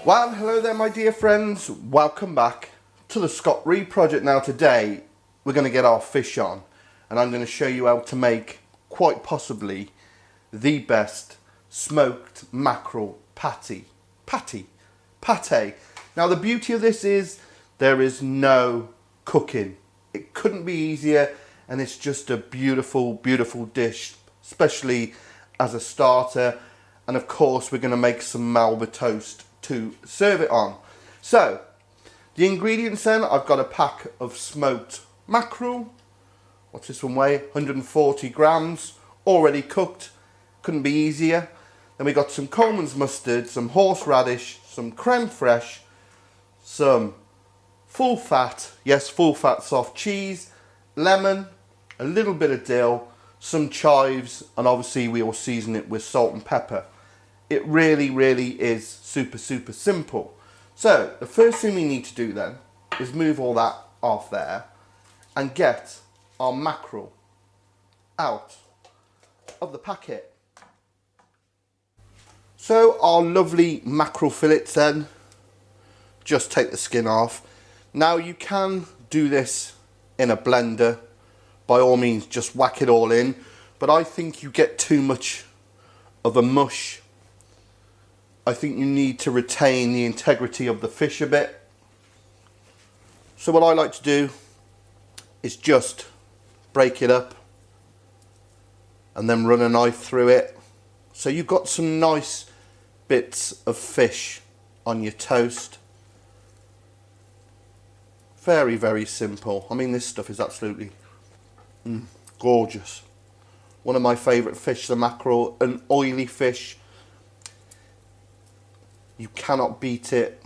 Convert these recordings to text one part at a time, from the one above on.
Well, hello there my dear friends, welcome back to the Scott Reed project. Now today we're going to get our fish on and I'm going to show you how to make quite possibly the best smoked mackerel pate. Now the beauty of this is there is no cooking. It couldn't be easier and it's just a beautiful dish, especially as a starter. And of course we're going to make some Melba toast to serve it on. So the ingredients then, I've got a pack of smoked mackerel. What's this one weigh? 140 grams, already cooked, couldn't be easier. Then we got some Coleman's mustard, some horseradish, some creme fraiche, some full fat, yes, full fat soft cheese, lemon, a little bit of dill, some chives, and obviously we will season it with salt and pepper. It really is super simple. So the first thing we need to do then is move all that off there and get our mackerel out of the packet. So our lovely mackerel fillets then, just take the skin off. Now you can do this in a blender, by all means just whack it all in, but I think you get too much of a mush. I think you need to retain the integrity of the fish a bit. So what I like to do is just break it up and then run a knife through it. So you've got some nice bits of fish on your toast. Very simple. I mean, this stuff is absolutely gorgeous. One of my favourite fish, the mackerel, an oily fish. You cannot beat it.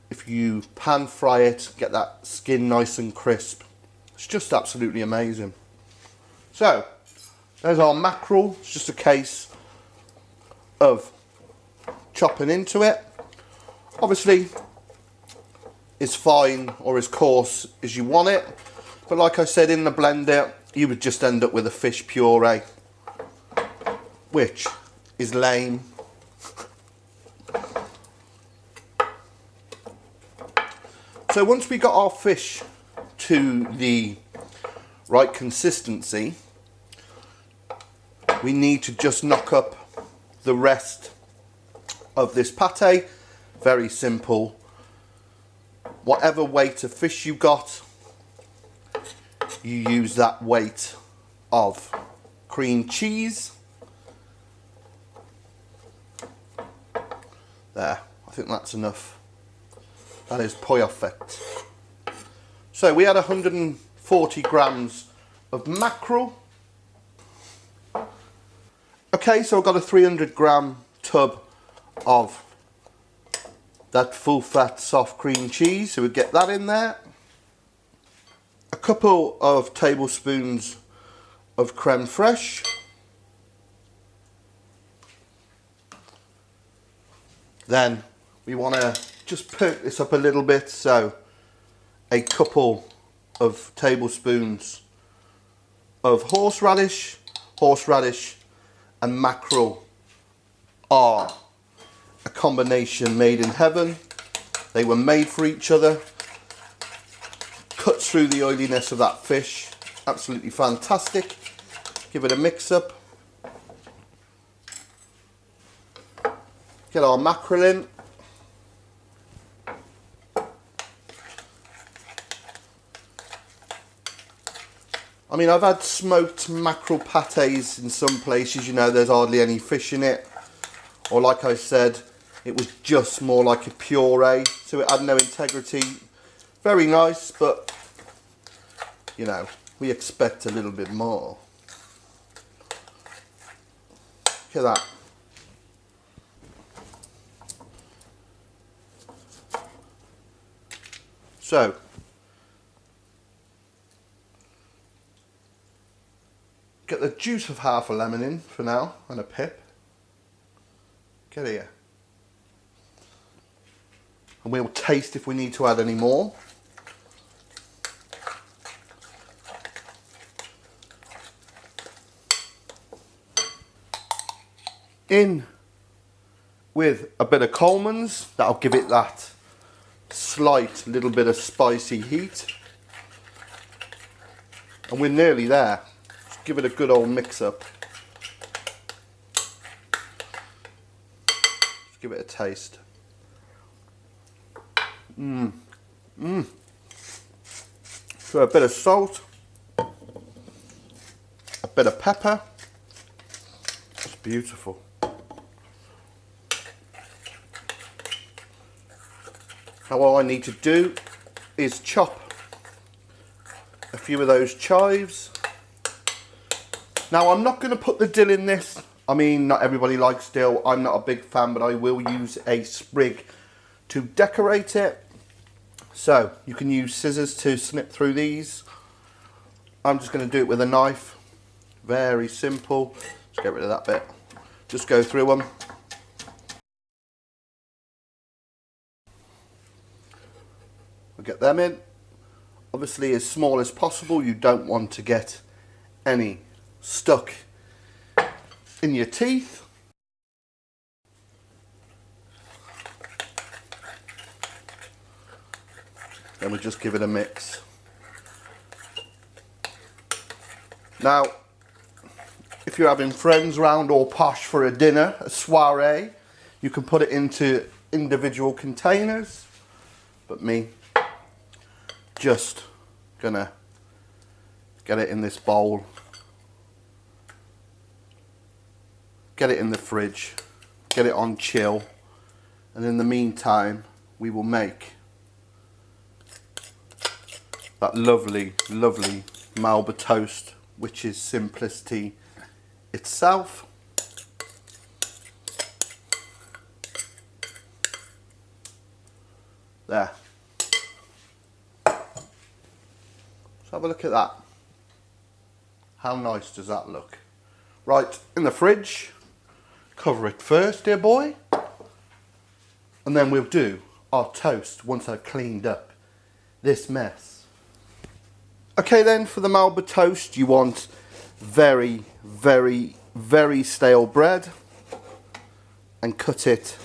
If you pan fry it, get that skin nice and crisp. It's just absolutely amazing. So, there's our mackerel. It's just a case of chopping into it. Obviously, it's fine or as coarse as you want it. But like I said, in the blender, you would just end up with a fish puree, which is lame. So once we got our fish to the right consistency, we need to just knock up the rest of this pate. Very simple. Whatever weight of fish you got, you use that weight of cream cheese. There, I think that's enough. That is perfect. So we had 140 grams of mackerel. Okay, so I've got a 300 gram tub of that full fat soft cream cheese, so we get that in there. A couple of tablespoons of creme fraiche. Then we want to just perk this up a little bit, so a couple of tablespoons of horseradish and mackerel are a combination made in heaven. They were made for each other. Cuts through the oiliness of that fish. Absolutely fantastic. Give it a mix up. Get our mackerel in. I mean, I've had smoked mackerel pates in some places, you know, there's hardly any fish in it. Or like I said, it was just more like a puree, so it had no integrity. Very nice, but, you know, we expect a little bit more. Look at that. So, get the juice of half a lemon in for now, and a pip. Get here. And we'll taste if we need to add any more. In with a bit of Coleman's. That'll give it that slight little bit of spicy heat. And we're nearly there. Just give it a good old mix up. Just give it a taste. So a bit of salt, a bit of pepper. It's beautiful. Now all I need to do is chop a few of those chives. Now I'm not going to put the dill in this. I mean, not everybody likes dill. I'm not a big fan, but I will use a sprig to decorate it. So you can use scissors to snip through these. I'm just going to do it with a knife. Very simple. Let's get rid of that bit. Just go through them. We'll get them in. Obviously as small as possible. You don't want to get any stuck in your teeth. Then we just give it a mix. Now, if you're having friends round or posh for a dinner, a soiree, you can put it into individual containers. But me, just gonna get it in this bowl. Get it in the fridge. Get it on chill. And in the meantime, we will make that lovely, lovely Melba toast, which is simplicity itself. There. Let's have a look at that. How nice does that look? Right, in the fridge. Cover it first, dear boy. And then we'll do our toast once I've cleaned up this mess. Okay then, for the Melba toast, you want very, very, very stale bread. And cut it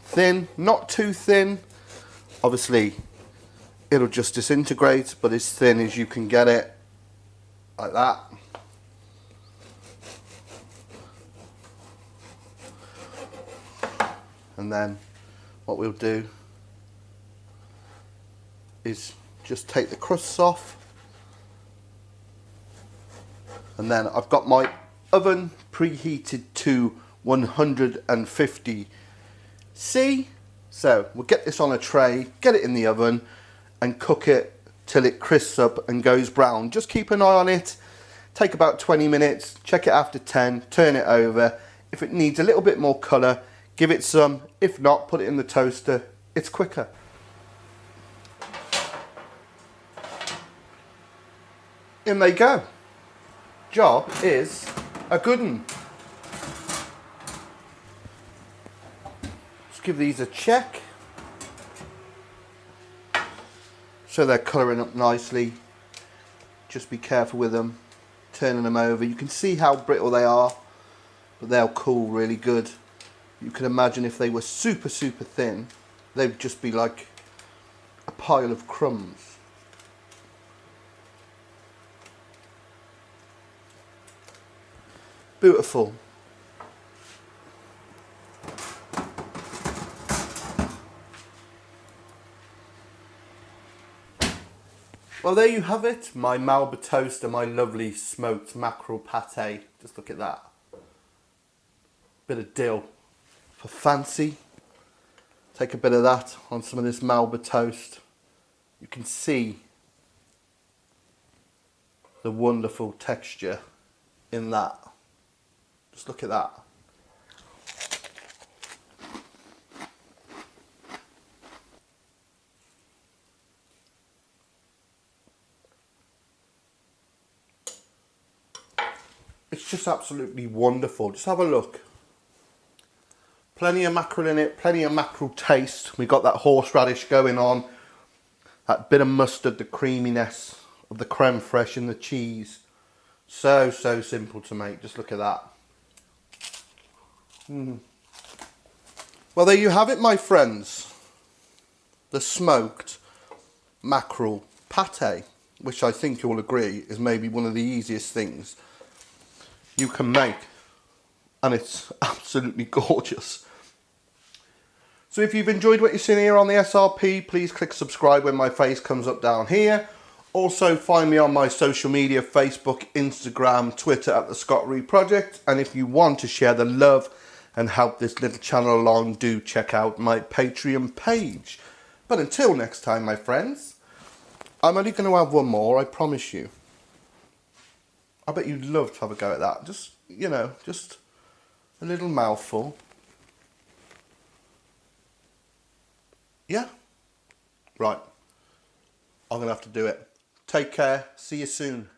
thin, not too thin. Obviously, it'll just disintegrate, but as thin as you can get it, like that. And then what we'll do is just take the crusts off. And then I've got my oven preheated to 150°C. So we'll get this on a tray, get it in the oven and cook it till it crisps up and goes brown. Just keep an eye on it. Take about 20 minutes, check it after 10, turn it over. If it needs a little bit more colour, give it some. If not, put it in the toaster. It's quicker. In they go. Job is a good one. Let's give these a check. So they're colouring up nicely. Just be careful with them, turning them over. You can see how brittle they are, but they'll cool really good. You can imagine if they were super, super thin, they'd just be like a pile of crumbs. Beautiful. Well, there you have it, my Melba toast and my lovely smoked mackerel pate. Just look at that. Bit of dill for fancy. Take a bit of that on some of this Melba toast. You can see the wonderful texture in that. Just look at that. It's just absolutely wonderful. Just have a look. Plenty of mackerel in it, plenty of mackerel taste. We've got that horseradish going on. That bit of mustard, the creaminess of the creme fraiche and the cheese. So, so simple to make. Just look at that. Well, there you have it, my friends. The smoked mackerel pate, which I think you'll agree is maybe one of the easiest things you can make. And it's absolutely gorgeous. So if you've enjoyed what you've seen here on the SRP, please click subscribe when my face comes up down here. Also find me on my social media, Facebook, Instagram, Twitter at the Scott Reed Project. And if you want to share the love and help this little channel along, do check out my Patreon page. But until next time, my friends, I'm only going to have one more, I promise you. I bet you'd love to have a go at that. Just, you know, just a little mouthful. Yeah? Right. I'm going to have to do it. Take care. See you soon.